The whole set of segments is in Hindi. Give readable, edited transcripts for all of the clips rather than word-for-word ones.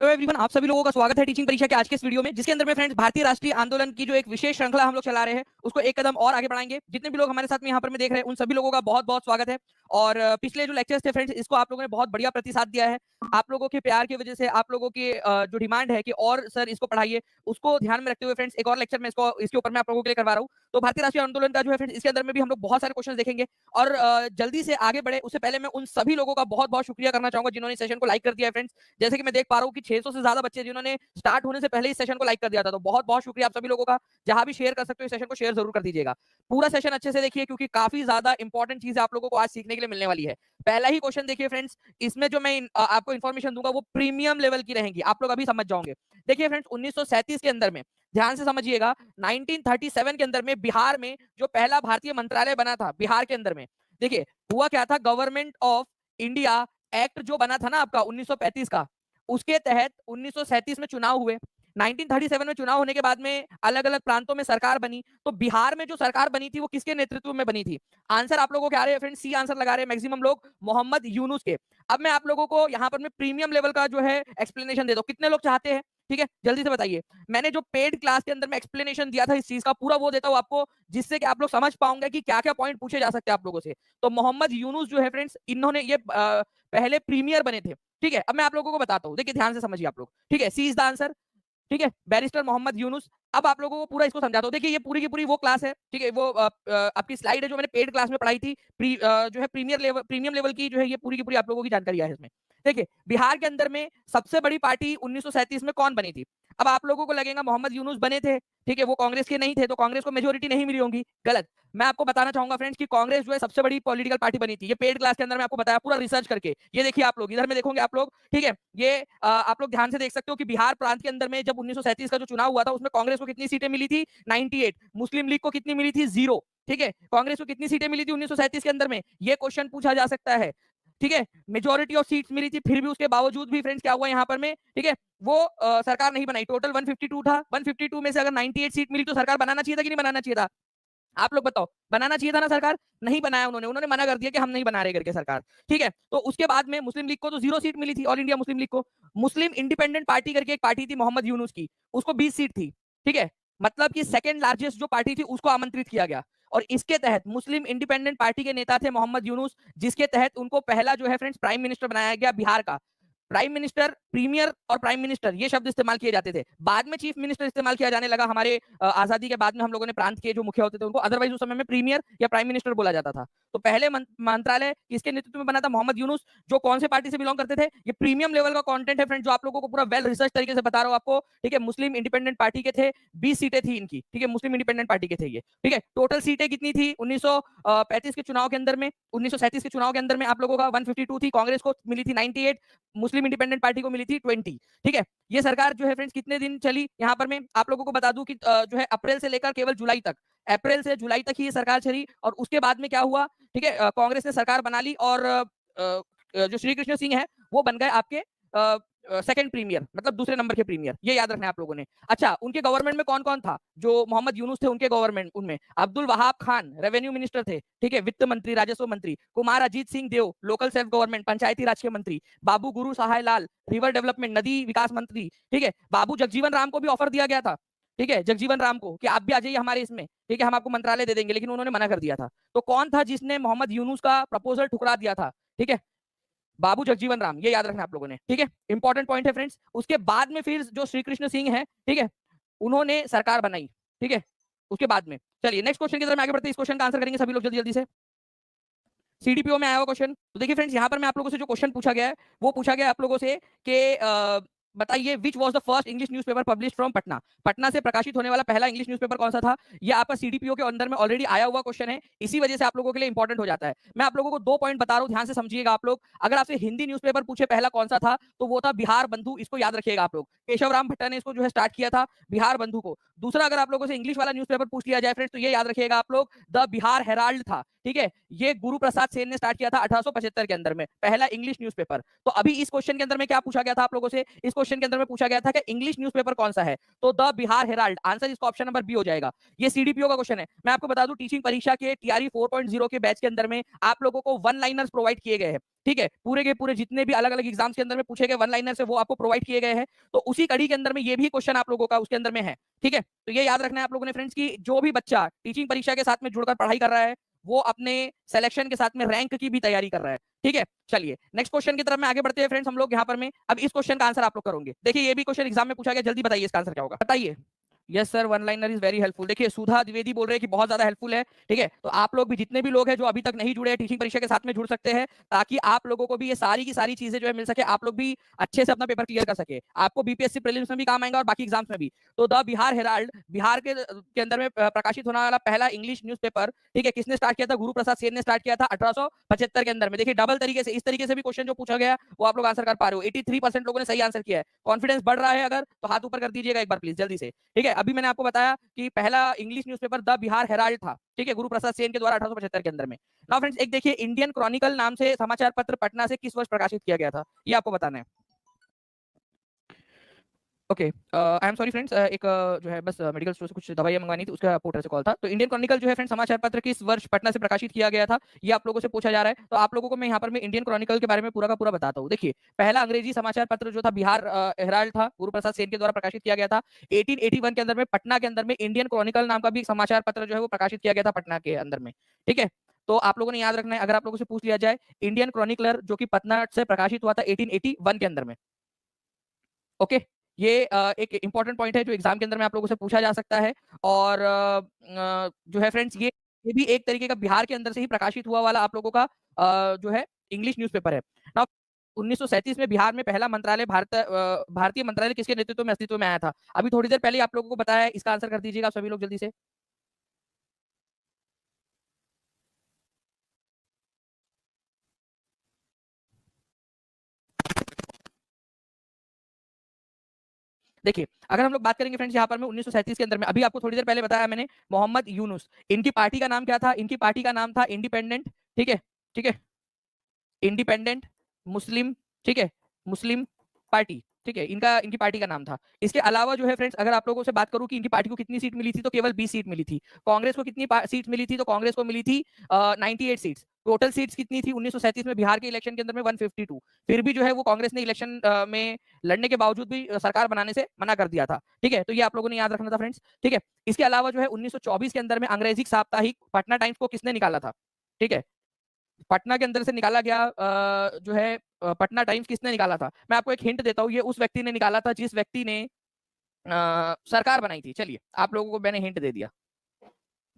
तो एवरीवन, आप सभी लोगों का स्वागत है टीचिंग परीक्षा के आज के इस वीडियो में, जिसके अंदर में फ्रेंड्स भारतीय राष्ट्रीय आंदोलन की जो एक विशेष श्रृंखला हम लोग चला रहे हैं उसको एक कदम और आगे बढ़ाएंगे। जितने भी लोग हमारे साथ में यहाँ पर में देख रहे हैं उन सभी लोगों का बहुत बहुत स्वागत है। और पिछले जो लेक्चर्स थे फ्रेंड्स, इसको आप लोगों ने बहुत बढ़िया प्रतिसाद दिया है। आप लोगों के प्यार की वजह से, आप लोगों की जो डिमांड है कि और सर इसको पढ़ाइए, उसको ध्यान में रखते हुए फ्रेंड्स एक और लेक्चर में इसको इसके ऊपर मैं आप लोगों के लिए करवा रहा हूँ। तो भारतीय राष्ट्रीय आंदोलन का जो है फ्रेंड्स, इसके अंदर में भी हम लोग बहुत सारे क्वेश्चन देखेंगे। और जल्दी से आगे बढ़े उससे पहले मैं उन सभी लोगों का बहुत बहुत शुक्रिया करना चाहूंगा जिन्होंने सेशन को लाइक कर दिया है फ्रेंड्स। जैसे कि मैं देख पा रहा हूँ कि 600 से ज्यादा बच्चे जिन्होंने स्टार्ट होने से पहले इस सेशन को लाइक कर दिया था, तो बहुत बहुत शुक्रिया आप सभी लोगों का। जहां भी शेयर कर सकते हो इस सेशन को शेयर जरूर कर दीजिएगा। पूरा सेशन अच्छे से देखिए क्योंकि काफी ज्यादा इंपॉर्टेंट चीज आप लोगों को आज सीखने के लिए मिलने वाली है। पहला ही क्वेश्चन देखिए फ्रेंड्स, इसमें जो मैं आपको इन्फॉर्मेशन दूंगा वो प्रीमियम लेवल की रहेंगी, आप लोग अभी समझ जाओगे। देखिए फ्रेंड्स, 1937 के अंदर में, ध्यान से समझिएगा, 1937 के अंदर में बिहार में जो पहला भारतीय मंत्रालय बना था बिहार के अंदर में, देखिए हुआ क्या था, गवर्नमेंट ऑफ इंडिया एक्ट जो बना था ना आपका 1935 का, उसके तहत 1937 में चुनाव हुए। 1937 में चुनाव होने के बाद में अलग अलग प्रांतों में सरकार बनी। तो बिहार में जो सरकार बनी थी वो किसके नेतृत्व में बनी थी? आंसर आप लोगों के आ रहे हैं फ्रेंड्स, सी आंसर लगा रहे हैं मैक्सिमम लोग, मोहम्मद यूनुस के। अब मैं आप लोगों को यहाँ पर मैं प्रीमियम लेवल का जो है एक्सप्लेनेशन दे दो, कितने लोग चाहते हैं? ठीक है, जल्दी से बताइए। मैंने जो पेड क्लास के अंदर में एक्सप्लेनेशन दिया था इस चीज का, पूरा वो देता हूं आपको, जिससे कि आप लोग समझ पाओगे कि क्या क्या पॉइंट पूछे जा सकते हैं आप लोगों से। तो मोहम्मद यूनुस जो है फ्रेंड्स, इन्होंने ये पहले प्रीमियर बने थे। ठीक है, अब मैं आप लोगों को बताता हूँ, देखिए ध्यान से समझिए आप लोग। ठीक है, सी इज द आंसर। ठीक है, बैरिस्टर मोहम्मद यूनुस। अब आप लोगों को पूरा इसको समझाता हूँ। देखिए ये पूरी की पूरी वो क्लास है, ठीक है, वो आपकी स्लाइड है जो मैंने पेड क्लास में पढ़ाई थी। जो है प्रीमियम लेवल की जो है ये पूरी की पूरी आप लोगों की जानकारी है इसमें। देखिए बिहार के अंदर में सबसे बड़ी पार्टी 1937 में कौन बनी थी? अब आप लोगों को लगेगा मोहम्मद यूनुस बने थे, ठीक है, वो कांग्रेस के नहीं थे तो कांग्रेस को मेजोरिटी नहीं मिली होगी। गलत। मैं आपको बताना चाहूंगा फ्रेंड्स कि कांग्रेस जो है सबसे बड़ी पॉलिटिकल पार्टी बनी थी। ये पेड क्लास के अंदर मैं आपको बताया पूरा रिसर्च करके। ये देखिए आप लोग इधर में देखोगे आप लोग, ठीक है, ये आप लोग ध्यान से देख सकते हो कि बिहार प्रांत के अंदर में जब 1937 का जो चुनाव हुआ था उसमें कांग्रेस को कितनी सीटें मिली थी? 98। मुस्लिम लीग को कितनी मिली थी? 0। ठीक है, कांग्रेस को कितनी सीटें मिली थी 1937 के अंदर में? ये क्वेश्चन पूछा जा सकता है। ठीक है, मेजोरिटी ऑफ सीट्स मिली थी, फिर भी उसके बावजूद भी फ्रेंड्स क्या हुआ यहाँ पर में, ठीक है, वो सरकार नहीं बनाई। टोटल 152 था, 152 में से अगर 98 सीट मिली तो सरकार बनाना चाहिए था कि नहीं बनाना चाहिए था? आप लोग बताओ, बनाना चाहिए था ना सरकार? नहीं बनाया उन्होंने, उन्होंने मना कर दिया कि हम नहीं बना रहे करके सरकार। ठीक है, तो उसके बाद में मुस्लिम लीग को तो 0 सीट मिली थी, ऑल इंडिया मुस्लिम लीग को। मुस्लिम इंडिपेंडेंट पार्टी करके एक पार्टी थी मोहम्मद यूनुस की, उसको 20 सीट थी। ठीक है, मतलब कि सेकंड लार्जेस्ट जो पार्टी थी उसको आमंत्रित किया गया। और इसके तहत मुस्लिम इंडिपेंडेंट पार्टी के नेता थे मोहम्मद यूनुस, जिसके तहत उनको पहला जो है फ्रेंड्स प्राइम मिनिस्टर बनाया गया बिहार का। प्राइम मिनिस्टर, प्रीमियर और प्राइम मिनिस्टर ये शब्द इस्तेमाल किए जाते थे। बाद में चीफ मिनिस्टर इस्तेमाल किया जाने लगा हमारे आजादी के बाद में। हम लोगों ने प्रांत के जो मुखिया होते थे उनको, अदरवाइज उस समय में प्रीमियर या प्राइम मिनिस्टर बोला जाता था। तो पहले मंत्रालय किसके नेतृत्व में बना था? मोहम्मद यूनुस, जो कौन से पार्टी से बिलोंग करते थे? ये प्रीमियम लेवल का कंटेंट है फ्रेंड, जो आप लोगों को पूरा वेल रिसर्च तरीके से बता रहा हूं आपको। ठीक है, मुस्लिम इंडिपेंडेंट पार्टी के थे, 20 सीटें थी इनकी। ठीक है, मुस्लिम इंडिपेंडेंट पार्टी के थे ये। ठीक है, टोटल सीटें कितनी थी 1935 के चुनाव के अंदर में? 1937 के चुनाव के अंदर में आप लोगों का 152 थी, कांग्रेस को मिली थी 98, मुस्लिम इंडिपेंडेंट पार्टी को मिली थी 20। ठीक है, ये सरकार जो है फ्रेंड्स कितने दिन चली? यहाँ पर मैं आप लोगों को बता दूं कि जो है अप्रैल से लेकर केवल जुलाई तक, अप्रैल से जुलाई तक ही ये सरकार चली। और उसके बाद में क्या हुआ? ठीक है, कांग्रेस ने सरकार बना ली और जो श्री कृष्ण सिंह है वो बन गए आपके सेकंड प्रीमियर, मतलब दूसरे नंबर के प्रीमियर। ये याद रखना है आप लोगों ने। अच्छा, उनके गवर्नमेंट में कौन कौन था? जो मोहम्मद यूनुस थे उनके गवर्नमेंट, उनमें अब्दुल वहाब खान रेवेन्यू मिनिस्टर थे, ठीक है, वित्त मंत्री, राजस्व मंत्री। कुमार अजीत सिंह देव लोकल सेल्फ गवर्नमेंट, पंचायती राज के मंत्री। बाबू गुरु सहाय लाल रिवर डेवलपमेंट, नदी विकास मंत्री। ठीक है, बाबू जगजीवन राम को भी ऑफर दिया गया था, ठीक है, जगजीवन राम को, कि आप भी आ जाइए हमारे इसमें, ठीक है, हम आपको मंत्रालय दे देंगे, लेकिन उन्होंने मना कर दिया था। तो कौन था जिसने मोहम्मद यूनुस का प्रपोजल ठुकरा दिया था? ठीक है, बाबू जगजीवन राम। ये याद रखना आप लोगों ने। ठीक है, इंपॉर्टेंट पॉइंट है फ्रेंड्स। उसके बाद में फिर जो श्री कृष्ण सिंह है, ठीक है, उन्होंने सरकार बनाई। ठीक है, उसके बाद में चलिए नेक्स्ट क्वेश्चन की तरफ आगे बढ़ते हैं। इस क्वेश्चन का आंसर करेंगे सभी लोग जल्दी जल्दी से। सीडीपीओ में आया हुआ क्वेश्चन। तो देखिए फ्रेंड्स, यहाँ पर मैं आप लोगों से जो क्वेश्चन पूछा गया है वो पूछा गया आप लोगों से कि बताइए which was the first English newspaper published from Patna. Patna से प्रकाशित होने वाला पहला इंग्लिश न्यूज़पेपर कौन सा था? ये आपका सीडीपीओ के अंदर में ऑलरेडी आया हुआ क्वेश्चन है, इसी वजह से आप लोगों के लिए इंपॉर्टेंट हो जाता है। मैं आप लोगों को 2 पॉइंट बता रहा हूँ, ध्यान से समझिएगा आप लोग। अगर आपसे हिंदी न्यूज़पेपर पूछे पहला कौन सा था, तो वो था बिहार बंधु। इसको याद रखिएगा आप लोग। केशव राम भट्टा ने इसको जो है स्टार्ट किया था, बिहार बंधु को। दूसरा, अगर आप लोगों से इंग्लिश वाला न्यूज़पेपर पूछ लिया जाए फ्रेंड्स, तो ये याद रखिएगा आप लोग, द बिहार हेराल्ड था। ठीक है, ये गुरु प्रसाद सेन ने स्टार्ट किया था 1875 के अंदर में, पहला इंग्लिश न्यूज़पेपर। तो अभी इस क्वेश्चन के अंदर में क्या पूछा गया था आप लोगों से? इस क्वेश्चन के अंदर में पूछा गया था कि इंग्लिश न्यूज़पेपर कौन सा है, तो द बिहार हेराल्ड। आंसर इसका ऑप्शन नंबर बी हो जाएगा। ये सीडीपीओ का क्वेश्चन है। मैं आपको बता दूं, टीचिंग परीक्षा के टीआरई 4.0 के बैच के अंदर में आप लोगों को वन लाइनर्स प्रोवाइड किए गए हैं। ठीक है, पूरे के पूरे जितने भी अलग-अलग एग्जाम्स के अंदर में पूछे गए वन लाइनर से वो आपको प्रोवाइड किए गए हैं। तो उसी कड़ी के अंदर में ये भी क्वेश्चन आप लोगों का उसके अंदर में है। ठीक है, तो ये याद रखना है आप लोगों ने फ्रेंड्स कि जो भी बच्चा टीचिंग परीक्षा के साथ में जुड़कर पढ़ाई कर रहा है वो अपने सिलेक्शन के साथ में रैंक की भी तैयारी कर रहा है। ठीक है, चलिए नेक्स्ट क्वेश्चन की तरफ में आगे बढ़ते हैं फ्रेंड्स हम लोग यहाँ पर में। अब इस क्वेश्चन का आंसर आप लोग करोगे। देखिए ये भी क्वेश्चन एग्जाम में पूछा गया, जल्दी बताइए इसका आंसर क्या होगा, बताइए। Yes sir, one liner is very helpful. देखिए सुधा द्विवेदी बोल रहे हैं कि बहुत ज्यादा हेल्पफुल है। ठीक है, तो आप लोग भी जितने भी लोग हैं जो अभी तक नहीं जुड़े हैं टीचिंग परीक्षा के साथ में जुड़ सकते हैं, ताकि आप लोगों को भी ये सारी की सारी चीजें जो है मिल सके, आप लोग भी अच्छे से अपना पेपर क्लियर कर सके। आपको बीपीएससी प्रीलिम्स में भी काम आएगा और बाकी एग्जाम्स में भी। तो द बिहार हेराल्ड बिहार के अंदर में प्रकाशित होने वाला पहला इंग्लिश न्यूज़पेपर, ठीक है, किसने स्टार्ट किया था? गुरु प्रसाद सेन ने स्टार्ट किया था 1875 के अंदर में। देखिए डबल तरीके से, इस तरीके से भी क्वेश्चन जो पूछा गया वो आप लोग आंसर कर पा रहे हो। 83% लोगों ने सही आंसर किया है। कॉन्फिडेंस बढ़ रहा है अगर तो हाथ ऊपर कर दीजिएगा एक बार प्लीज जल्दी से। ठीक है, अभी मैंने आपको बताया कि पहला English newspaper the Bihar Herald था। ठीक है, गुरु प्रसाद सेन के द्वारा 1875 के अंदर में। नाउ फ्रेंड्स एक देखिए, इंडियन क्रॉनिकल नाम से समाचार पत्र पटना से किस वर्ष प्रकाशित किया गया था, ये आपको बताना है। Okay, I am sorry friends, एक जो है बस मेडिकल स्टोर से कुछ दवाइयां मंगवानी थी, उसका पोर्टर से कॉल था। तो इंडियन क्रॉनिकल जो है फ्रेंड्स समाचार पत्र किस वर्ष पटना से प्रकाशित किया गया था, ये आप लोगों से पूछा जा रहा है। तो आप लोगों को मैं यहाँ पर मैं इंडियन क्रॉनिकल के बारे में पूरा का पूरा बताता हूँ। देखिए पहला अंग्रेजी समाचार पत्र जो था बिहार हेराल्ड था, गुरु प्रसाद सेन के द्वारा प्रकाशित किया गया था। 1881 के अंदर में पटना के अंदर में इंडियन क्रॉनिकल नाम का भी समाचार पत्र जो है वो प्रकाशित किया गया था पटना के अंदर में। ठीक है, तो आप लोगों ने याद रखना है, अगर आप लोगों से पूछ लिया जाए इंडियन क्रॉनिकलर जो कि पटना से प्रकाशित हुआ था 1881 के अंदर में। ओके, ये एक इंपॉर्टेंट पॉइंट है जो एग्जाम के अंदर में आप लोगों से पूछा जा सकता है। और जो है फ्रेंड्स ये भी एक तरीके का बिहार के अंदर से ही प्रकाशित हुआ वाला आप लोगों का जो है इंग्लिश न्यूज़पेपर है। नाउ 1937 में बिहार में पहला मंत्रालय भारतीय मंत्रालय किसके नेतृत्व में अस्तित्व में आया था? अभी थोड़ी देर पहले आप लोगों को बताया है, इसका आंसर कर दीजिएगा आप सभी लोग जल्दी से। देखिए अगर हम लोग बात करेंगे फ्रेंड्स यहाँ पर में 1937 के अंदर में, अभी आपको थोड़ी देर पहले बताया मैंने, मोहम्मद यूनुस। इनकी पार्टी का नाम क्या था? इनकी पार्टी का नाम था इंडिपेंडेंट। ठीक है, ठीक है, इंडिपेंडेंट मुस्लिम, ठीक है, मुस्लिम पार्टी। ठीक है, इनकी पार्टी का नाम था। इसके अलावा जो है फ्रेंड्स अगर आप लोगों से बात करूं कि इनकी पार्टी को कितनी सीट मिली थी, तो केवल 20 सीट मिली थी। कांग्रेस को कितनी सीट मिली थी? तो कांग्रेस को मिली थी 98 सीट्स। टोटल सीट्स कितनी थी 1937 में बिहार के इलेक्शन के अंदर में? 152। फिर भी जो है वो कांग्रेस ने इलेक्शन में लड़ने के बावजूद भी सरकार बनाने से मना कर दिया था। ठीक है, तो ये आप लोगों ने याद रखना था फ्रेंड्स। ठीक है, इसके अलावा जो है 1924 के अंदर में अंग्रेजी साप्ताहिक पटना टाइम्स को किसने निकाला था? ठीक है, पटना के अंदर से निकाला गया जो है पटना टाइम्स किसने निकाला था? मैं आपको एक हिंट देता हूँ, ये उस व्यक्ति ने निकाला था जिस व्यक्ति ने सरकार बनाई थी। चलिए आप लोगों को मैंने हिंट दे दिया।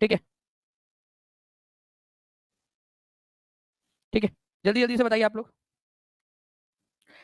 ठीक है, ठीक है, जल्दी जल्दी से बताइए आप लोग।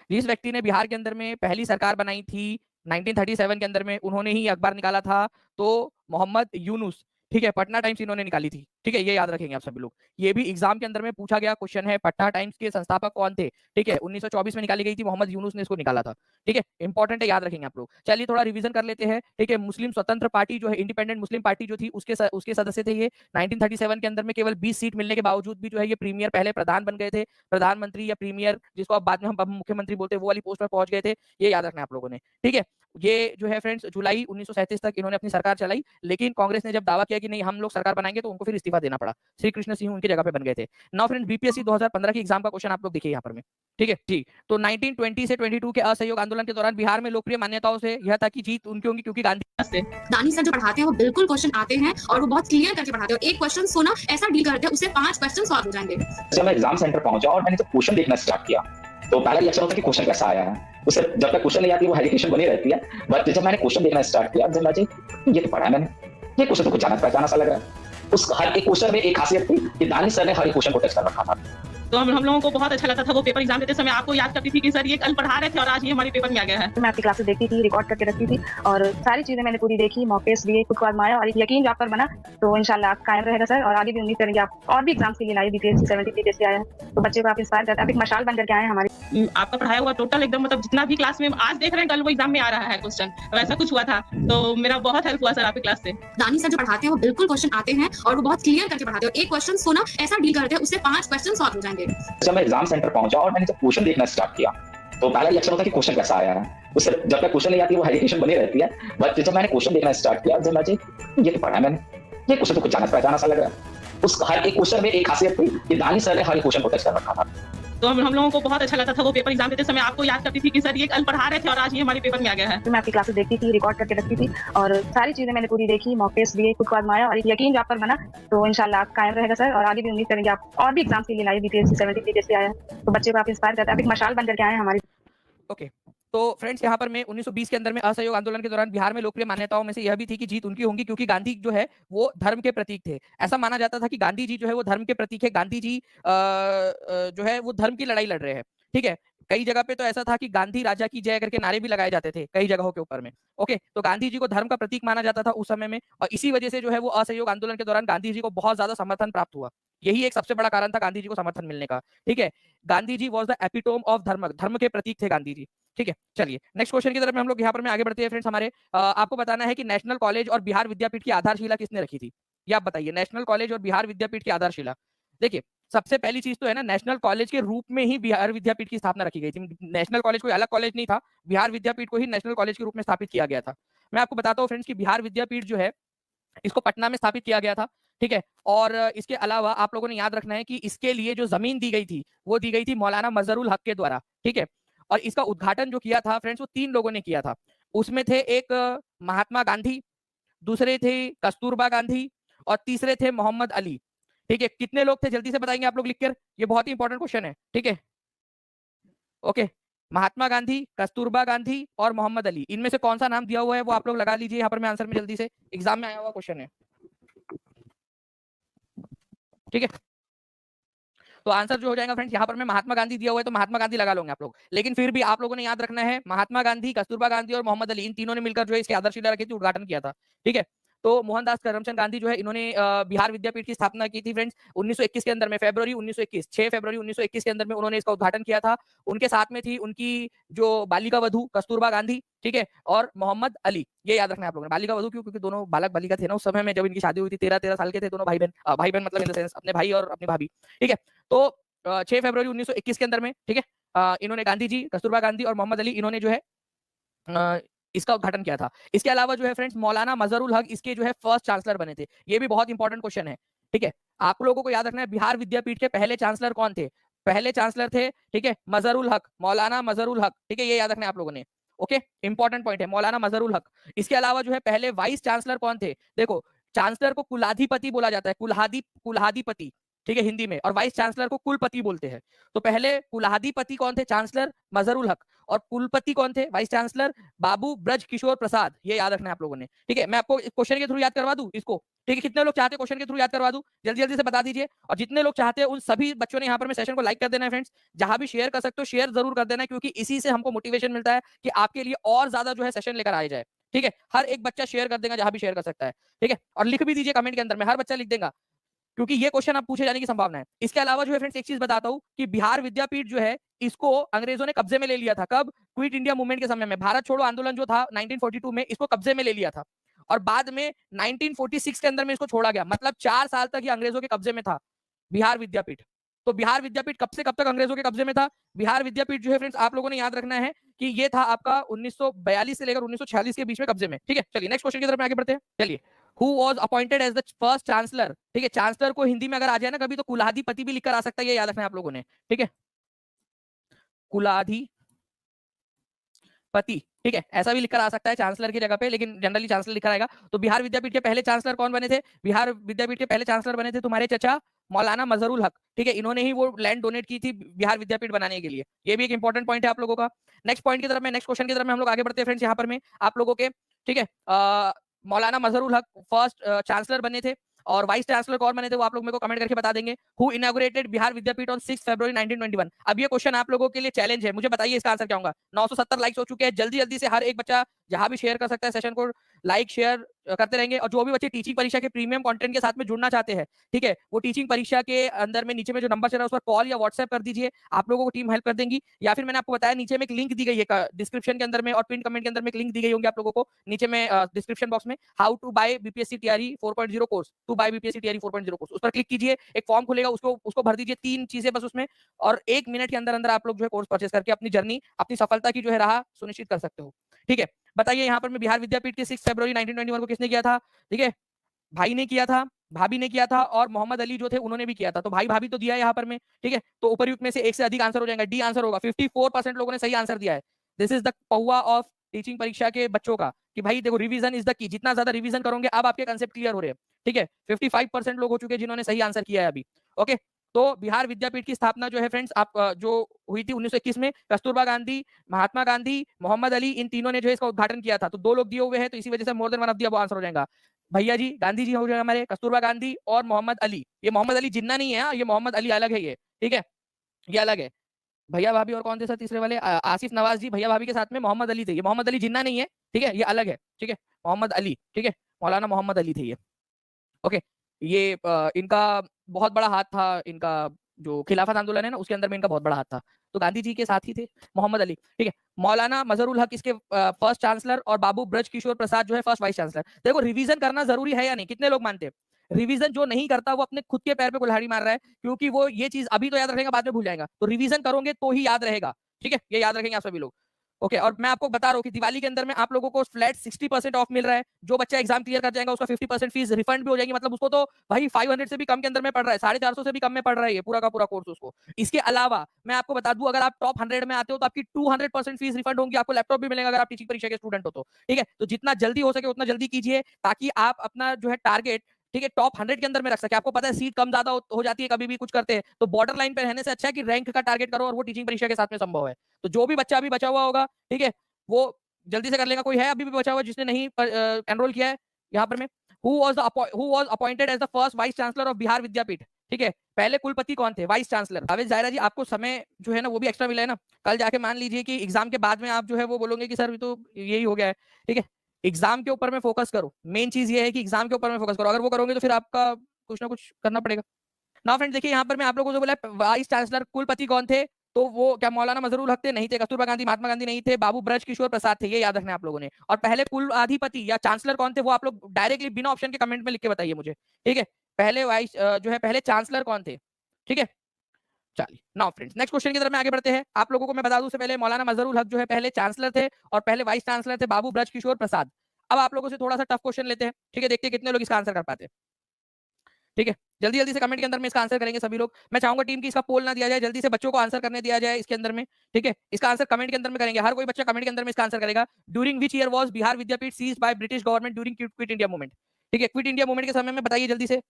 जिस व्यक्ति ने बिहार के अंदर में पहली सरकार बनाई थी 1937 के अंदर में, उन्होंने ही अखबार निकाला था। तो मोहम्मद यूनुस, ठीक है, पटना टाइम्स इन्होंने निकाली थी। ठीक है, ये याद रखेंगे आप सभी लोग। ये भी एग्जाम के अंदर में पूछा गया क्वेश्चन है। पटना टाइम्स के संस्थापक कौन थे? ठीक है, 1924 में निकाली गई थी, मोहम्मद यूनुस ने इसको निकाला था। ठीक है, इंपॉर्टेंट है, याद रखेंगे आप लोग। चलिए थोड़ा रिवीजन कर लेते हैं। ठीक है, मुस्लिम स्वतंत्र पार्टी जो है, इंडिपेंडेंट मुस्लिम पार्टी जो थी, उसके सदस्य थे ये। 1937 के अंदर में केवल 20 सीट मिलने के बावजूद भी जो है ये प्रीमियर, पहले प्रधान बन गए थे, प्रधानमंत्री या प्रीमियर जिसको आप बाद में हम मुख्यमंत्री बोलते हैं, वो वाली पोस्ट पर पहुंच गए थे। ये याद रखना आप लोगों ने। ठीक है, ये जो है फ्रेंड्स जुलाई 1937 तक इन्होंने अपनी सरकार चलाई, लेकिन कांग्रेस ने जब दावा किया कि नहीं हम लोग सरकार बनाएंगे, तो उनको फिर इस्तीफा देना पड़ा। श्री कृष्ण सिंह उनकी जगह पे बन गए थे। नाउ फ्रेंड्स बीपीएससी 2015 की एग्जाम का क्वेश्चन आप लोग देखिए यहाँ पर में। ठीक है, ठीक। तो 1920 से 22 के असहयोग आंदोलन के दौरान बिहार में लोकप्रिय मान्यताओं से यह था कि जीत उनकी होंगी, क्योंकि गांधी से दानी सर जो पढ़ाते हैं वो बिल्कुल क्वेश्चन आते हैं और वो बहुत क्लियर करके पढ़ाते हैं। एक क्वेश्चन सुना ऐसा डील करते हैं, उससे 5 क्वेश्चन सॉल्व हो जाएंगे। जब मैं एग्जाम सेंटर पहुंचा और मैंने जब क्वेश्चन देखना स्टार्ट किया, तो पहला रिएक्शन होता है कि क्वेश्चन कैसा आया है। उससे जब तक क्वेश्चन नहीं आती वो हेजिटेशन बनी रहती है। बट जब मैंने क्वेश्चन देखना स्टार्ट किया, जब मुझे ये तो पढ़ा है मैंने, ये क्वेश्चन तो कुछ जाना पहचाना सा लग रहा है। उस हर एक क्वेश्चन में एक खासियत थी कि दानी सर ने हर एक क्वेश्चन को टच कर रखा था। तो हम लोगों को बहुत अच्छा लगता था। वो पेपर एग्जाम देते समय आपको याद करती थी कि सर ये कल पढ़ा रहे थे और आज ये हमारे पेपर में आ गया है। मैं आपकी क्लासेस देखती थी, रिकॉर्ड करके रखती थी और सारी चीजें मैंने पूरी देखी, मॉक टेस्ट दिए, खुद को आजमाया और यकीन जो आप पर बना, तो इंशाल्लाह आप कायम रहेगा सर। और आगे भी उम्मीद करेंगे आप और भी एग्जाम्स के लिए लाइव बीपीएससी 70 बीपीएससी आया है, तो बच्चे को आप इंस्पायर करते हैं, आप एक मशाल बन करके आए हैं हमारी। आपका पढ़ाया हुआ टोटल एकदम मतलब जितना भी क्लास में आज देख रहे हैं, कल वो एग्जाम में आ रहा है क्वेश्चन, वैसा कुछ हुआ था। तो मेरा बहुत हेल्प हुआ सर आपकी क्लास से। दानी सर जो पढ़ाते हैं वो बिल्कुल क्वेश्चन आते हैं और वो बहुत क्लियर करके पढ़ाते हैं। एक क्वेश्चन सुना ऐसा डील करते हैं, उससे 5 क्वेश्चन सॉल्व हो जाएंगे। जब मैं एग्जाम सेंटर पहुंचा और मैंने जब क्वेश्चन देखना स्टार्ट किया, तो पहला रिएक्शन होता है कि क्वेश्चन कैसा आया है। उससे जब तक क्वेश्चन नहीं आती वो हेजिटेशन बनी रहती है। बट जब मैंने क्वेश्चन देखना स्टार्ट किया, जब मुझे ये तो पढ़ा है मैंने, ये क्वेश्चन तो कुछ जाना पहचाना सा लग रहा है। उस हर एक क्वेश्चन में एक खासियत थी कि दानी सर ने हर एक क्वेश्चन को टच कर रखा था। तो हम लोगों को बहुत अच्छा लगता था वो पेपर एग्जाम देते समय आपको याद करती थी कि सर ये कल पढ़ा रहे थे और आज ये हमारे पेपर में आ गया है। मैं आपकी क्लासेस देखती थी, रिकॉर्ड करके रखती थी और सारी चीजें मैंने पूरी देखी, मॉक टेस्ट दिए, खुद को आजमाया और एक यकीन जो आप पर बना तो इंशाल्लाह आप कायम रहेगा सर। और आगे भी उम्मीद करेंगे आप और भी एग्जाम्स के लिए लाइव बीपीएससी 70 बीपीएससी आया है तो बच्चे को आप इंस्पायर करते हैं, आप एक मशाल बन करके आए हैं हमारी। ओके, तो फ्रेंड्स यहाँ पर मैं 1920 के अंदर में असहयोग आंदोलन के दौरान बिहार में लोकप्रिय मान्यताओं में से यह भी थी कि जीत उनकी होंगी क्योंकि गांधी जो है वो धर्म के प्रतीक थे। ऐसा माना जाता था कि गांधी जी जो है वो धर्म के प्रतीक है, गांधी जी जो है वो धर्म की लड़ाई लड़ रहे हैं। ठीक है, कई जगह पे तो ऐसा था कि गांधी राजा की जय करके नारे भी लगाए जाते थे कई जगहों के ऊपर में। ओके, तो गांधी जी को धर्म का प्रतीक माना जाता था उस समय में और इसी वजह से जो है वो असहयोग आंदोलन के दौरान गांधी जी को बहुत ज्यादा समर्थन प्राप्त हुआ। यही एक सबसे बड़ा कारण था गांधी जी को समर्थन मिलने का। ठीक है, Gandhi ji was the epitome of धर्म, धर्म के प्रतीक थे गांधी जी। ठीक है, चलिए नेक्स्ट क्वेश्चन की तरफ हम लोग यहाँ पर में आगे बढ़ते हैं फ्रेंड्स। हमारे आपको बताना है कि नेशनल कॉलेज और बिहार विद्यापीठ की आधारशिला किसने रखी थी, ये आप बताइए। नेशनल कॉलेज और बिहार विद्यापीठ की आधारशिला, देखिए सबसे पहली चीज तो है ना, नेशनल कॉलेज के रूप में ही बिहार विद्यापीठ की स्थापना रखी गई थी। नेशनल कॉलेज कोई अलग कॉलेज नहीं था, बिहार विद्यापीठ को ही नेशनल कॉलेज के रूप में स्थापित किया गया था। मैं आपको बताता हूँ फ्रेंड्स कि बिहार विद्यापीठ जो है इसको पटना में स्थापित किया गया था। ठीक है, और इसके अलावा आप लोगों ने याद रखना है कि इसके लिए जो जमीन दी गई थी वो दी गई थी मौलाना मजहरुल हक के द्वारा। ठीक है, और इसका उद्घाटन जो किया था फ्रेंड्स वो 3 लोगों ने किया था। उसमें थे एक महात्मा गांधी, दूसरे थे कस्तूरबा गांधी और तीसरे थे मोहम्मद अली। ठीक है, कितने लोग थे जल्दी से बताएंगे आप लोग लिखकर, ये बहुत ही इंपॉर्टेंट क्वेश्चन है। ठीक है, ओके, महात्मा गांधी, कस्तूरबा गांधी और मोहम्मद अली, इनमें से कौन सा नाम दिया हुआ है वो आप लोग लगा लीजिए यहाँ पर मैं आंसर में जल्दी से, एग्जाम में आया हुआ क्वेश्चन है। ठीक है, तो आंसर जो हो जाएगा फ्रेंड्स यहाँ पर मैं महात्मा गांधी दिया हुआ है तो महात्मा गांधी लगा लोगे आप लोग, लेकिन फिर भी आप लोगों ने याद रखना है महात्मा गांधी, कस्तूरबा गांधी और मोहम्मद अली, इन तीनों ने मिलकर जो है इसकी आधारशिला रखी थी, उद्घाटन किया था। ठीक है, तो मोहनदास करमचंद गांधी जो है इन्होंने बिहार विद्यापीठ की स्थापना की थी फ्रेंड्स 1921 के अंदर में, फरवरी 1921, 6 फरवरी 1921 के अंदर में उन्होंने इसका उद्घाटन किया था। उनके साथ में थी उनकी जो बालिका वधू कस्तूरबा गांधी, ठीक है, और मोहम्मद अली, ये याद रखना है आप लोगों ने। बालिका वधू क्यों, क्योंकि दोनों बालक बालिका थे ना उस समय में जब इनकी शादी हुई थी, 13-13 साल के थे दोनों भाई बहन, भाई बहन मतलब इन द सेंस अपने भाई और अपनी भाभी। ठीक है, तो 6 फरवरी 1921 के अंदर में, ठीक है, इन्होंने गांधी जी, कस्तूरबा गांधी और मोहम्मद अली इन्होंने जो है इसका उद्घाटन किया था। इसके अलावा जो है फ्रेंड्स मौलाना मजहरुल हक इसके जो है फर्स्ट चांसलर बने थे। ये भी बहुत इंपॉर्टेंट क्वेश्चन है। ठीक है, आप लोगों को याद रखना है बिहार विद्यापीठ के पहले चांसलर कौन थे, पहले चांसलर थे, ठीक है, मजहरुल हक, मौलाना मजहरुल हक। ठीक है, ये याद रखना है आप लोगों ने। ओके, इंपॉर्टेंट पॉइंट है मौलाना मजहरुल हक। इसके अलावा जो है पहले वाइस चांसलर कौन थे, देखो चांसलर को कुलाधिपति बोला जाता है, कुलाधिपति, ठीक है, हिंदी में, और वाइस चांसलर को कुलपति बोलते हैं। तो पहले कुलाधिपति कौन थे, चांसलर मजहरुल हक, और कुलपति कौन थे, वाइस चांसलर बाबू ब्रज किशोर प्रसाद। ये याद रखना है आप लोगों ने। ठीक है, मैं आपको क्वेश्चन के थ्रू याद करवा दूं इसको। ठीक है, कितने लोग चाहते हैं क्वेश्चन के थ्रू याद करवा दूं, जल्दी जल्दी से बता दीजिए। और जितने लोग चाहते हैं उन सभी बच्चों ने यहाँ पर मैं सेशन को लाइक कर देना है फ्रेंड्स, जहां भी शेयर कर सकते हो शेयर जरूर कर देना है, क्योंकि इसी से हमको मोटिवेशन मिलता है कि आपके लिए और ज्यादा जो है सेशन लेकर आया जाए। ठीक है, हर एक बच्चा शेयर कर देगा जहां भी शेयर कर सकता है। ठीक है, और लिख भी दीजिए कमेंट के अंदर में, हर बच्चा लिख देगा, क्योंकि ये क्वेश्चन अब पूछे जाने की संभावना है। इसके अलावा जो है फ्रेंड्स एक चीज बताता हूं कि बिहार विद्यापीठ जो है इसको अंग्रेजों ने कब्जे में ले लिया था। कब, क्विट इंडिया मूवमेंट के समय में, भारत छोड़ो आंदोलन जो था 1942 में, इसको कब्जे में ले लिया था और बाद में 1946 के अंदर में इसको छोड़ा गया। मतलब 4 साल तक ये अंग्रेजों के कब्जे में था बिहार विद्यापीठ। तो बिहार विद्यापीठ कब से कब तक अंग्रेजों के कब्जे में था, बिहार विद्यापीठ जो है फ्रेंड्स आप लोगों ने याद रखना है कि ये था आपका 1942 से लेकर 1946 के बीच में कब्जे में। ठीक है, चलिए नेक्स्ट क्वेश्चन की तरफ आगे बढ़ते हैं। चलिए, Who was appointed as the first chancellor? ठीक है, चांसलर को हिंदी में अगर आ जाए ना कभी तो कुलाधिपति भी लिखकर आ सकता है, ये याद रखना है आप लोगों ने। ठीक है, कुलाधिपति, ठीक है, ऐसा भी लिखकर आ सकता है चांसलर की जगह पे, लेकिन जनरली चांसलर लिखा आएगा। तो बिहार विद्यापीठ के पहले चांसलर कौन बने थे, बिहार विद्यापीठ के पहले चांसलर बने थे तुम्हारे चचा मौलाना मजहरुल हक। ठीक है, इन्होंने ही वो लैंड डोनेट की थी बिहार विद्यापीठ बनाने के लिए। ये भी एक इंपॉर्टेंट पॉइंट है आप लोगों का। नेक्स्ट पॉइंट की तरफ में, नेक्स्ट क्वेश्चन की तरफ में हम लोग आगे बढ़ते हैं फ्रेंड्स। यहाँ पर में आप लोगों के, ठीक है, मौलाना मजहरुल हक फर्स्ट चांसलर बने थे और वाइस चांसलर कौन बने थे वो आप लोग मेरे को कमेंट करके बता देंगे। Who inaugurated Bihar Vidyapeeth on 6 February 1921? अब ये क्वेश्चन आप लोगों के लिए चैलेंज है, मुझे बताइए इसका आंसर क्या होगा। 970 लाइक्स हो चुके हैं, जल्दी जल्दी से हर एक बच्चा जहां भी शेयर कर सकता है सेशन को लाइक शेयर करते रहेंगे। और जो भी बच्चे टीचिंग परीक्षा के प्रीमियम कंटेंट के साथ में जुड़ना चाहते हैं, ठीक है, वो टीचिंग परीक्षा के अंदर में नीचे में जो नंबर चल रहा है उस पर कॉल या व्हाट्सएप कर दीजिए, आप लोगों को टीम हेल्प कर देंगी। या फिर मैंने आपको बताया नीचे में एक लिंक दी गई है डिस्क्रिप्शन के अंदर में और पिन कमेंट के अंदर में एक लिंक दी गई होगी आप लोगों को नीचे में डिस्क्रिप्शन बॉक्स में, how to buy BPSC TRE 4.0 course, to buy BPSC TRE 4.0 course, उस पर क्लिक कीजिए, एक फॉर्म खुलेगा, उसको भर दीजिए, 3 चीजें बस उसमें, और 1 मिनट के अंदर अंदर आप लोग जो है कोर्स परचेस करके अपनी जर्नी, अपनी सफलता की जो है राह सुनिश्चित कर सकते हो। ठीक है, बताइए यहाँ पर मैं बिहार विद्यापीठ के 6 फरवरी 1921 को किसने किया था, ठीक है, भाई ने किया था, भाभी ने किया था और मोहम्मद अली जो थे उन्होंने भी किया था, तो भाई भाभी तो दिया है यहाँ पर में, ठीक है। तो उपरयुक्त में से एक से अधिक आंसर हो जाएगा, डी आंसर होगा। 54% लोगों ने सही आंसर दिया है। दिस इज द पौवा ऑफ टीचिंग परीक्षा के बच्चों का, कि भाई देखो रिवीजन इज द की, जितना ज्यादा रिवीजन करोगे अब आपके कंसेप्ट क्लियर हो रहे हैं, ठीक है। 55% लोग हो चुके हैं जिन्होंने सही आंसर किया है अभी, ओके। तो बिहार विद्यापीठ की स्थापना जो है फ्रेंड्स आप जो हुई थी 1921 में, कस्तूरबा गांधी, महात्मा गांधी, मोहम्मद अली, इन तीनों ने जो है इसका उद्घाटन किया था। तो 2 लोग दिए हुए हैं, तो इसी वजह से मोर देन वन ऑफ दिया वो आंसर हो जाएगा। भैया जी गांधी जी हो जाएगा हमारे, कस्तूरबा गांधी और मोहम्मद अली। ये मोहम्मद अली जिन्ना नहीं है, ये मोहम्मद अली अलग है, ये ठीक है, ये अलग है। भैया भाभी और कौन थे सर तीसरे वाले, आसिफ नवाज जी, भैया भाभी के साथ में मोहम्मद अली थे, ये मोहम्मद अली जिन्ना नहीं है, ठीक है, ये अलग है, ठीक है, मोहम्मद अली, ठीक है, मौलाना मोहम्मद अली थे ये, ओके। ये इनका बहुत बड़ा हाथ था, इनका जो खिलाफत आंदोलन है ना उसके अंदर में इनका बहुत बड़ा हाथ था, तो गांधी जी के साथ ही थे मोहम्मद अली, ठीक है। मौलाना मजहरुल हक इसके फर्स्ट चांसलर, और बाबू ब्रज किशोर प्रसाद जो है फर्स्ट वाइस चांसलर। देखो रिवीजन करना जरूरी है या नहीं, कितने लोग मानते हैं? रिवीजन जो नहीं करता वो अपने खुद के पैर पे कुल्हाड़ी मार रहा है, क्योंकि वो ये चीज अभी तो याद रखेगा बाद में भूल जाएगा, तो रिवीजन करोगे तो ही याद रहेगा, ठीक है, ये याद रखेंगे आप सभी लोग, ओके। और मैं आपको बता रहा हूँ कि दिवाली के अंदर में आप लोगों को फ्लैट 60% ऑफ मिल रहा है। जो बच्चा एग्जाम क्लियर कर जाएगा उसका 50% फीस रिफंड भी हो जाएगी, मतलब उसको तो भाई 500 से भी कम के अंदर में पढ़ रहा है, 450 से भी कम में पढ़ रहा है ये पूरा का पूरा कोर्स उसको। इसके अलावा मैं आपको बता दूं, अगर आप टॉप 100 में आते हो तो आपकी 200% फीस रिफंड होगी, आपको लैपटॉप भी मिलेगा अगर आप टीचिंग परीक्षा के स्टूडेंट हो तो, ठीक है। तो जितना जल्दी हो सके उतना जल्दी कीजिए, ताकि आप अपना जो है टारगेट, ठीक है, टॉप 100 के अंदर में रख सके। आपको पता है सीट कम ज्यादा हो जाती है कभी भी कुछ करते हैं, तो बॉर्डर लाइन पे रहने से अच्छा है कि रैंक का टारगेट करो, और वो टीचिंग परीक्षा के साथ में संभव है। तो जो भी बच्चा अभी बचा हुआ होगा, ठीक है, वो जल्दी से कर लेगा। कोई है अभी भी बचा हुआ जिसने नहीं एनरोल किया है यहाँ पर में? Who was appointed as the first vice chancellor of Bihar Vidyapeeth, ठीक है, पहले कुलपति कौन थे, वाइस चांसलर? जावेद जायरा जी, आपको समय जो है ना वो भी एक्स्ट्रा मिला है ना, कल जाके मान लीजिए कि एग्जाम के बाद में आप जो है वो बोलोगे कि सर तो यही हो गया है, ठीक है। एग्जाम के ऊपर में फोकस करो, मेन चीज ये है कि एग्जाम के ऊपर में फोकस करो, अगर वो करोगे तो फिर आपका कुछ ना कुछ करना पड़ेगा ना। फ्रेंड्स देखिए यहाँ पर मैं आप लोगों को बोला वाइस चांसलर कुलपति कौन थे, तो वो क्या मौलाना मजहरुल हक थे? नहीं थे। कस्तूरबा गांधी, महात्मा गांधी नहीं थे। बाबू ब्रज किशोर प्रसाद थे, ये याद रखना है आप लोगों ने। और पहले कुलाधिपति या चांसलर कौन थे, वो आप लोग डायरेक्टली बिना ऑप्शन के कमेंट में लिख के बताइए मुझे, ठीक है। पहले वाइस जो है पहले चांसलर कौन थे, ठीक है। चलिए नाउ फ्रेंड्स नेक्स्ट क्वेश्चन की तरफ मैं आगे बढ़ते हैं। आप लोगों को मैं बता दूं से पहले, मौलाना मजहरुल हक जो है पहले चांसलर थे और पहले वाइस चांसलर थे बाबू ब्रज किशोर प्रसाद। अब आप लोगों से थोड़ा सा टफ क्वेश्चन लेते हैं, ठीक है, देखते हैं कितने लोग इसका आंसर कर पाते हैं, ठीक है। जल्दी जल्दी से कमेंट के अंदर में इसका आंसर करेंगे सभी लोग। मैं चाहूंगा टीम की इसका पोल ना दिया जाए, जल्दी से बच्चों को आंसर करने दिया जाए इसके अंदर में, ठीक है। इसका आंसर कमेंट के अंदर में करेंगे, हर कोई बच्चा कमेंट के अंदर में इसका आंसर करेगा। During which year was Bihar Vidyapeeth seized by British government during quit India movement, ठीक है। क्विट इंडिया मूवमेंट के समय में बताइए जल्दी से।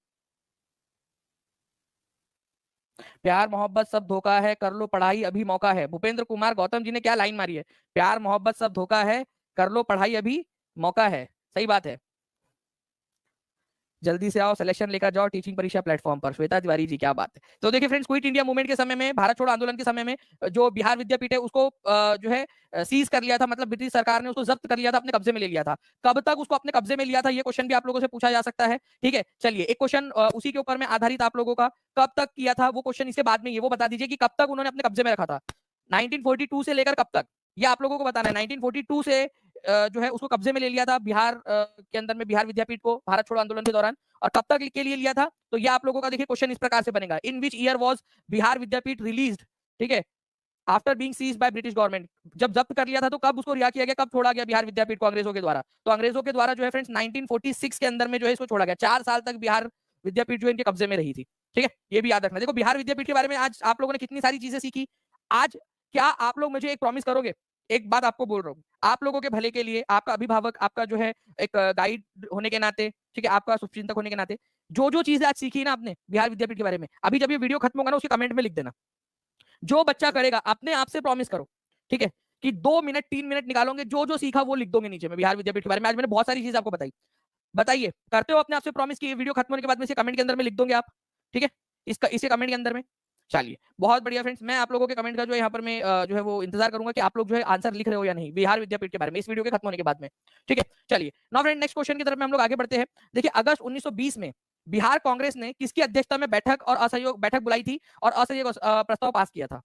प्यार मोहब्बत सब धोखा है, कर लो पढ़ाई अभी मौका है। भूपेंद्र कुमार गौतम जी ने क्या लाइन मारी है? प्यार मोहब्बत सब धोखा है, कर लो पढ़ाई अभी मौका है। सही बात है, जल्दी से आओ, सिलेक्शन लेकर जाओ टीचिंग परीक्षा प्लेटफॉर्म पर। श्वेता तिवारी जी, क्या बात है। तो देखिए फ्रेंड्स, क्विट इंडिया मूवमेंट के समय में, भारत छोड़ो आंदोलन के समय में, जो बिहार विद्यापीठ है उसको जो है सीज कर लिया था, मतलब ब्रिटिश सरकार ने उसको जब्त कर लिया था, अपने कब्जे में ले लिया था। कब तक उसको अपने कब्जे में लिया था, ये क्वेश्चन भी आप लोगों से पूछा जा सकता है, ठीक है। चलिए एक क्वेश्चन उसी के ऊपर में आधारित आप लोगों का, कब तक किया था वो क्वेश्चन, इसके बाद में ये वो बता दीजिए कि कब तक उन्होंने अपने कब्जे में रखा था। 1942 से लेकर कब तक, ये आप लोगों को बताना है। 1942 से जो है उसको कब्जे में ले लिया था बिहार के अंदर में, बिहार विद्यापीठ को, भारत छोड़ो आंदोलन के दौरान। और कब तक के लिए लिया था, तो ये आप लोगों का देखिए क्वेश्चन इस प्रकार से बनेगा। In which year was Bihar Vidyapith released, ठीक है, after being seized by British government. जब जब्त कर लिया था तो कब उसको रिहा किया गया, कब छोड़ा गया बिहार विद्यापीठ को अंग्रेजों के द्वारा? तो अंग्रेजों के द्वारा जो है फ्रेंड्स 1946 के अंदर में जो है इसको छोड़ा गया। 4 साल तक बिहार विद्यापीठ जो इनके कब्जे में रही थी, ठीक है, ये भी याद रखना। देखो बिहार विद्यापीठ के बारे में आज आप लोगों ने कितनी सारी चीजें सीखी। आज क्या आप लोग मुझे एक प्रॉमिस करोगे, एक बात आपको बोल रहा हूँ, आप लोगों के भले के लिए, आपका अभिभावक, आपका जो है एक गाइड होने के नाते, ठीक है, आपका शुभचिंतक होने के नाते, जो जो चीजें आज सीखी ना आपने बिहार विद्यापीठ के बारे में, अभी जब ये वीडियो खत्म होगा ना उसके कमेंट में लिख देना। जो बच्चा करेगा अपने आप से प्रॉमिस करो, ठीक है, कि 2 मिनट 3 मिनट निकालोगे, जो जो सीखा वो लिख दोगे नीचे में बिहार विद्यापीठ के बारे में। आज मैंने बहुत सारी चीजें आपको बताई। बताइए, करते हो अपने आप से प्रॉमिस कि ये वीडियो खत्म होने के बाद में इसे कमेंट के अंदर में लिख दोगे आप, ठीक है, इसका इसे कमेंट के अंदर में। चलिए बहुत बढ़िया फ्रेंड्स, मैं आप लोगों के कमेंट का जो है यहाँ पर मैं जो है वो इंतजार करूंगा कि आप लोग जो है आंसर लिख रहे हो या नहीं बिहार विद्यापीठ के बारे में इस वीडियो के खत्म होने के बाद में, ठीक है। चलिए नाउ फ्रेंड नेक्स्ट क्वेश्चन की तरफ में हम लोग आगे बढ़ते हैं। देखिए अगस्त 1920 में बिहार कांग्रेस ने किसकी अध्यक्षता में बैठक और असहयोग बैठक बुलाई थी और असहयोग प्रस्ताव पास किया था?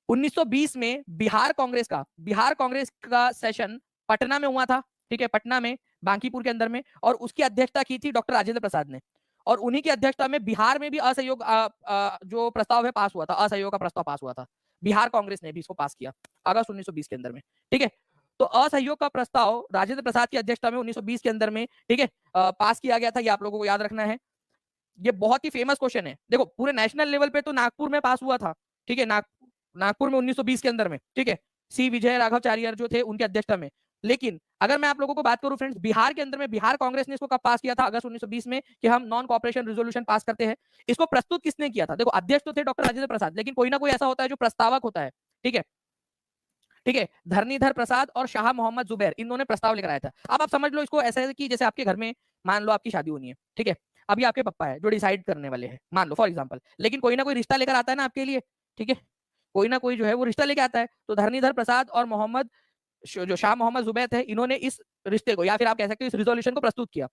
1920 में बिहार कांग्रेस का सेशन पटना में हुआ था, ठीक है, पटना में बांकीपुर के अंदर में, और उसकी अध्यक्षता की थी डॉक्टर राजेंद्र प्रसाद ने। और उन्हीं की अध्यक्षता में बिहार में भी असहयोग जो प्रस्ताव है पास हुआ था, असहयोग का प्रस्ताव पास हुआ था। बिहार कांग्रेस ने भी इसको पास किया अगस्त 1920 के अंदर में, ठीक है। तो असहयोग का प्रस्ताव राजेंद्र प्रसाद की अध्यक्षता में 1920 के अंदर में, ठीक है, पास किया गया था, ये आप लोगों को याद रखना है। ये बहुत ही फेमस क्वेश्चन है। देखो पूरे नेशनल लेवल पे तो नागपुर में पास हुआ था, ठीक है, नागपुर में 1920 के अंदर में, ठीक है, सी विजय राघवाचार्य जो थे उनकी अध्यक्षता में। लेकिन अगर मैं आप लोगों को बात करूं फ्रेंड्स, बिहार के अंदर में बिहार कांग्रेस ने इसको कब पास किया था? अगस्त 1920 में, कि हम नॉन कॉपरेशन रेजोल्यूशन पास करते हैं। इसको प्रस्तुत किसने किया था? देखो अध्यक्ष तो थे डॉक्टर राजेंद्र प्रसाद, लेकिन कोई ना कोई ऐसा होता है जो प्रस्तावक होता है, ठीक है, ठीक है, धरणीधर प्रसाद और शाह मोहम्मद जुबैर, इन्होंने प्रस्ताव लेकर आया था। अब आप समझ लो इसको ऐसा है कि जैसे आपके घर में मान लो आपकी शादी होनी है, ठीक है, अभी आपके पापा है जो डिसाइड करने वाले हैं, मान लो फॉर एग्जांपल, लेकिन कोई ना कोई रिश्ता लेकर आता है ना आपके लिए, ठीक है, कोई ना कोई जो है वो रिश्ता लेके आता है। तो धरणीधर प्रसाद और मोहम्मद जो शाह मोहम्मद जुबैर थे, इन्होंने इस रिश्ते को या फिर आप कह सकते हो इस रिजोल्यूशन को प्रस्तुत किया।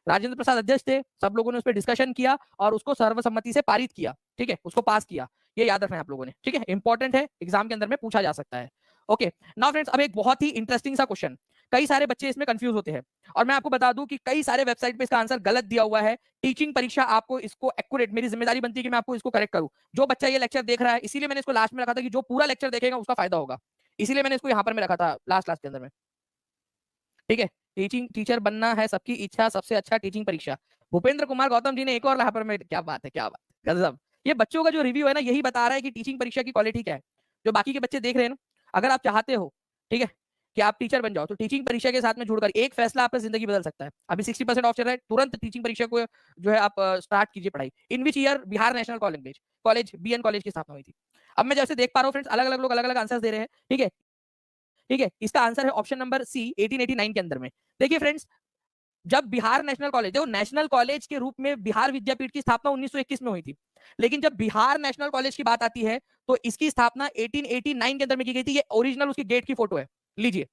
राजेंद्र प्रसाद अध्यक्ष थे, सब लोगों ने उस पर डिस्कशन किया और उसको सर्वसम्मति से पारित किया, ठीक है, उसको पास किया। ये याद रखना है आप लोगों ने, ठीक है, इंपॉर्टेंट है, एग्जाम के अंदर में पूछा जा सकता है। ओके नाउ फ्रेंड्स, अब एक बहुत ही इंटरेस्टिंग सा क्वेश्चन, कई सारे बच्चे इसमें कंफ्यूज होते हैं और मैं आपको बता दूं कि कई सारे वेबसाइट पे इसका आंसर गलत दिया हुआ है। टीचिंग परीक्षा आपको इसको एक्यूरेट, मेरी जिम्मेदारी बनती है कि मैं आपको इसको करेक्ट करूं। जो बच्चा ये लेक्चर देख रहा है, इसीलिए मैंने इसको लास्ट में रखा था कि जो पूरा लेक्चर देखेगा उसका फायदा होगा, इसीलिए मैंने इसको यहाँ पर में रखा था लास्ट क्लास के अंदर में, ठीक है। टीचिंग टीचर बनना है सबकी इच्छा, सबसे अच्छा टीचिंग परीक्षा। भूपेंद्र कुमार गौतम जी ने एक और यहाँ पर में, क्या बात है, क्या बात है, गजब। ये बच्चों का जो रिव्यू है ना, यही बता रहा है कि टीचिंग परीक्षा की क्वालिटी क्या है। जो बाकी के बच्चे देख रहे हैं ना, अगर आप चाहते हो, ठीक है, कि आप टीचर बन जाओ, तो टीचिंग परीक्षा के साथ में जुड़कर एक फैसला आपकी जिंदगी बदल सकता है। अभी 60% ऑफ चल रहा है, तुरंत टीचिंग परीक्षा को जो है आप स्टार्ट कीजिए पढ़ाई। In which year Bihar national college BN college की स्थापना हुई थी? अब मैं जैसे देख पा रहा हूँ फ्रेंड्स, अलग अलग लोग अलग अलग आंसर दे रहे हैं, ठीक है, ठीक है, इसका आंसर है ऑप्शन नंबर सी 1889 के अंदर में। देखिए फ्रेंड्स, जब बिहार नेशनल कॉलेज, देखो नेशनल कॉलेज के रूप में बिहार विद्यापीठ की स्थापना 1921 में हुई थी, लेकिन जब बिहार नेशनल कॉलेज की बात आती है तो इसकी स्थापना 1889 के अंदर में की गई थी। ये ओरिजिनल उसकी गेट की फोटो है, लीजिए,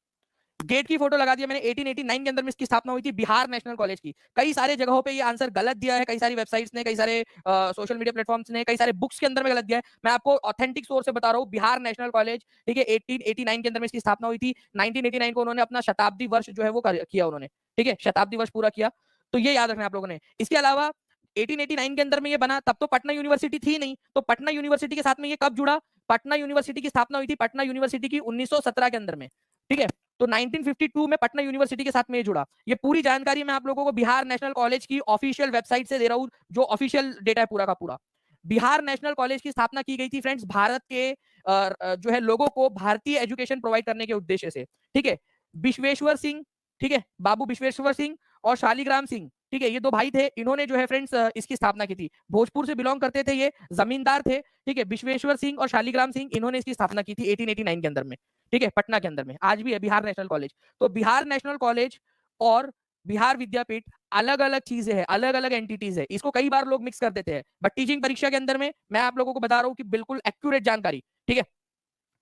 गेट की फोटो लगा दिया मैंने। 1889 के अंदर में इसकी स्थापना हुई थी बिहार नेशनल कॉलेज की। कई सारे जगहों पे ये आंसर गलत दिया है, कई सारी वेबसाइट्स ने, कई सारे सोशल मीडिया प्लेटफॉर्म्स ने, कई सारे बुक्स के अंदर में गलत दिया है। मैं आपको ऑथेंटिक सोर्स से बता रहा हूँ, बिहार नेशनल कॉलेज, ठीक है, 1889 के अंदर में इसकी स्थापना हुई थी। 1989 को उन्होंने अपना शताब्दी वर्ष जो है वो किया उन्होंने, ठीक है, शताब्दी वर्ष पूरा किया। तो ये याद रखना आप लोगों ने। इसके अलावा 1889 के अंदर में ये बना, तब तो पटना यूनिवर्सिटी थी नहीं, तो पटना यूनिवर्सिटी के साथ में ये कब जुड़ा? पटना यूनिवर्सिटी की स्थापना हुई थी पटना यूनिवर्सिटी की 1917 के अंदर में, ठीक है, तो 1952 में पटना यूनिवर्सिटी के साथ में ये जुड़ा। ये पूरी जानकारी मैं आप लोगों को बिहार नेशनल कॉलेज की ऑफिशियल वेबसाइट से दे रहा हूं, जो ऑफिशियल डेटा है पूरा का पूरा। बिहार नेशनल कॉलेज की स्थापना की गई थी फ्रेंड्स भारत के जो है लोगों को भारतीय एजुकेशन प्रोवाइड करने के उद्देश्य से, ठीक है। विश्वेश्वर सिंह, ठीक है, बाबू विश्वेश्वर सिंह और शालीग्राम सिंह, ठीक है, ये दो भाई थे, इन्होंने जो है फ्रेंड्स इसकी स्थापना की थी। भोजपुर से बिलोंग करते थे, ये जमींदार थे, ठीक है, विश्वेश्वर सिंह और शालीग्राम सिंह, इन्होंने इसकी स्थापना की थी 1889 के अंदर में, ठीक है, पटना के अंदर में। आज भी है बिहार नेशनल कॉलेज। तो बिहार नेशनल कॉलेज और बिहार विद्यापीठ अलग अलग चीजें हैं, अलग अलग एंटिटीज है, इसको कई बार लोग मिक्स कर देते हैं। बट टीचिंग परीक्षा के अंदर में मैं आप लोगों को बता रहा हूँ कि बिल्कुल एक्यूरेट जानकारी, ठीक है।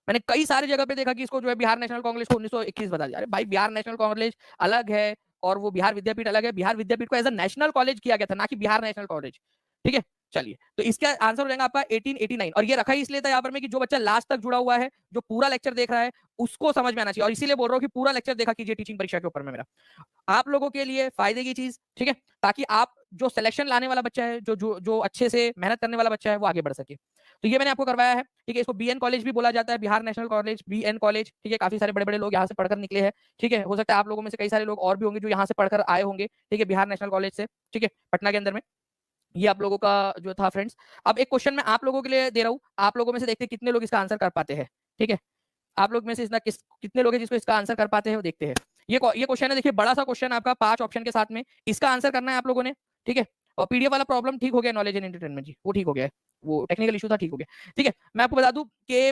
मैंने कई सारे जगह पे देखा कि इसको जो है बिहार नेशनल कॉलेज को 1921 बता दिया। अरे भाई, बिहार नेशनल कॉलेज अलग है और वो बिहार विद्यापीठ अलग है। बिहार विद्यापीठ को एज अ नेशनल कॉलेज किया गया था, ना कि बिहार नेशनल कॉलेज, ठीक है। चलिए, तो इसका आंसर हो जाएगा आपका 1889। और ये रखा ही इसलिए था यहाँ पर में कि जो बच्चा लास्ट तक जुड़ा हुआ है, जो पूरा लेक्चर देख रहा है, उसको समझ में आना चाहिए। और इसीलिए बोल रहा हूँ कि पूरा लेक्चर देखा कीजिए टीचिंग परीक्षा के ऊपर में, मेरा आप लोगों के लिए फायदे की चीज, ठीक है, ताकि आप जो सिलेक्शन लाने वाला बच्चा है, जो अच्छे से मेहनत करने वाला बच्चा है, वो आगे बढ़ सके। तो ये मैंने आपको करवाया है, ठीक है। इसको बीएन कॉलेज भी बोला जाता है, Bihar national college, BN college, ठीक है। काफी सारे बड़े बड़े लोग यहाँ से पढ़कर निकले हैं, ठीक है। हो सकता है आप लोगों में से कई सारे लोग और भी होंगे जो यहाँ से पढ़कर आए होंगे, ठीक है, बिहार नेशनल कॉलेज से, ठीक है, पटना के अंदर में। ये आप लोगों का जो था फ्रेंड्स। अब एक क्वेश्चन मैं आप लोगों के लिए दे रहा हूँ, आप लोगों में से देखते हैं कितने लोग इसका आंसर कर पाते हैं, ठीक है। आप लोग में से कितने लोग हैं जिसको इसका आंसर कर पाते हैं, वो देखते हैं। ये क्वेश्चन है, देखिए, बड़ा सा क्वेश्चन आपका 5 ऑप्शन के साथ में, इसका आंसर करना है आप लोगों ने, ठीक है। और पीडीएफ वाला प्रॉब्लम ठीक हो गया, नॉलेज एंड एंटरटेनमेंट जी, वो ठीक हो गया है, वो टेक्निकल इशू था, ठीक हो गया, ठीक है। मैं आपको बता दूं कि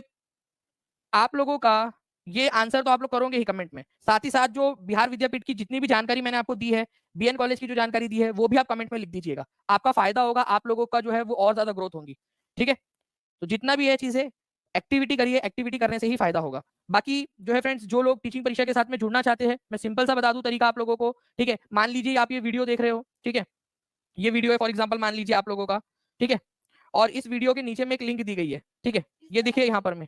आप लोगों का ये आंसर तो आप लोग करोगे ही कमेंट में, साथ ही साथ जो बिहार विद्यापीठ की जितनी भी जानकारी मैंने आपको दी है, बीएन कॉलेज की जो जानकारी दी है, वो भी आप कमेंट में लिख दीजिएगा। आपका फायदा होगा, आप लोगों का जो है वो और ज्यादा ग्रोथ होगी, ठीक है। तो जितना भी है चीजें, एक्टिविटी करिए, एक्टिविटी करने से ही फायदा होगा। बाकी जो है फ्रेंड्स, जो लोग टीचिंग परीक्षा के साथ में जुड़ना चाहते हैं, मैं सिंपल सा बता दूं तरीका आप लोगों को, ठीक है। मान लीजिए आप ये वीडियो देख रहे हो, ठीक है, ये वीडियो है फॉर एग्जांपल, मान लीजिए आप लोगों का, ठीक है, और इस वीडियो के नीचे में एक लिंक दी गई है, ठीक है, ये देखिए यहाँ पर में,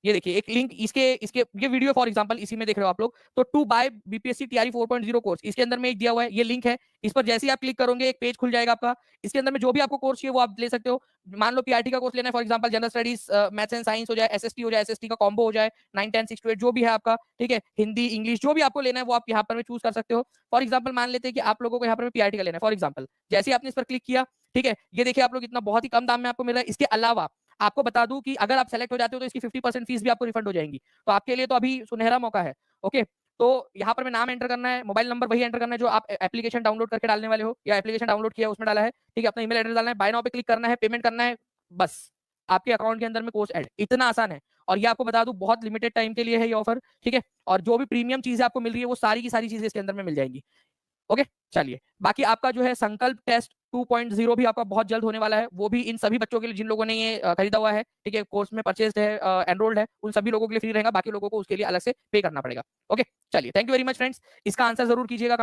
ये देखिए एक लिंक इसके इसके ये वीडियो फॉर एग्जांपल इसी में देख रहे हो आप लोग, तो to buy BPSC TRE 4.0 course, इसके अंदर में एक दिया हुआ है, ये लिंक है, इस पर जैसे ही आप क्लिक करोगे एक पेज खुल जाएगा आपका, इसके अंदर में जो भी आपको कोर्स चाहिए वो आप ले सकते हो। मान लो पीआरटी का कोर्स लेना है for example, general studies, maths and science हो जाए, एसएसटी हो जाए, एसएसटी का कॉम्बो हो जाए, 9 10 6 to 8 जो भी है आपका, ठीक है, हिंदी इंग्लिश जो भी आपको लेना है वो आप यहाँ पर में चूज कर सकते हो। फॉर एग्जांपल मान लेते हैं कि आप लोगों को यहाँ पर पीआरटी का लेना है फॉर एग्जांपल, जैसे ही आपने इस पर क्लिक किया, ठीक है, ये देखिए आप लोग इतना बहुत ही कम दाम में आपको मिल रहा है। इसके अलावा आपको बता दूं कि अगर आप सेलेक्ट हो जाते हो तो इसकी 50% फीस भी आपको रिफंड हो जाएंगी, तो आपके लिए तो अभी सुनहरा मौका है। ओके, तो यहाँ पर में नाम एंटर करना है, मोबाइल नंबर वही एंटर करना है जो आप एप्लीकेशन डाउनलोड करके डालने वाले हो या एप्लीकेशन डाउनलोड किया उसमें डाला है, ठीक है, अपना ईमेल एड्रेस डालना है, बाय नाउ पे क्लिक करना है, पेमेंट करना है, बस आपके अकाउंट के अंदर में कोर्स ऐड, इतना आसान है। और ये आपको बता दूं बहुत लिमिटेड टाइम के लिए है ये ऑफर, ठीक है, और जो भी प्रीमियम चीजें आपको मिल रही है वो सारी की सारी चीजें इसके अंदर में मिल जाएंगी। ओके, चलिए बाकी आपका जो है संकल्प टेस्ट 2.0 भी आपका बहुत जल्द होने वाला है, वो भी इन सभी बच्चों के लिए जिन लोगों ने ये खरीदा हुआ है, ठीक है, कोर्स में परचेस्ड है, एनरोल्ड है, उन सभी लोगों के लिए फ्री रहेगा, बाकी लोगों को उसके लिए अलग से पे करना पड़ेगा। ओके, चलिए thank you very much friends, इसका आंसर जरूर कीजिएगा।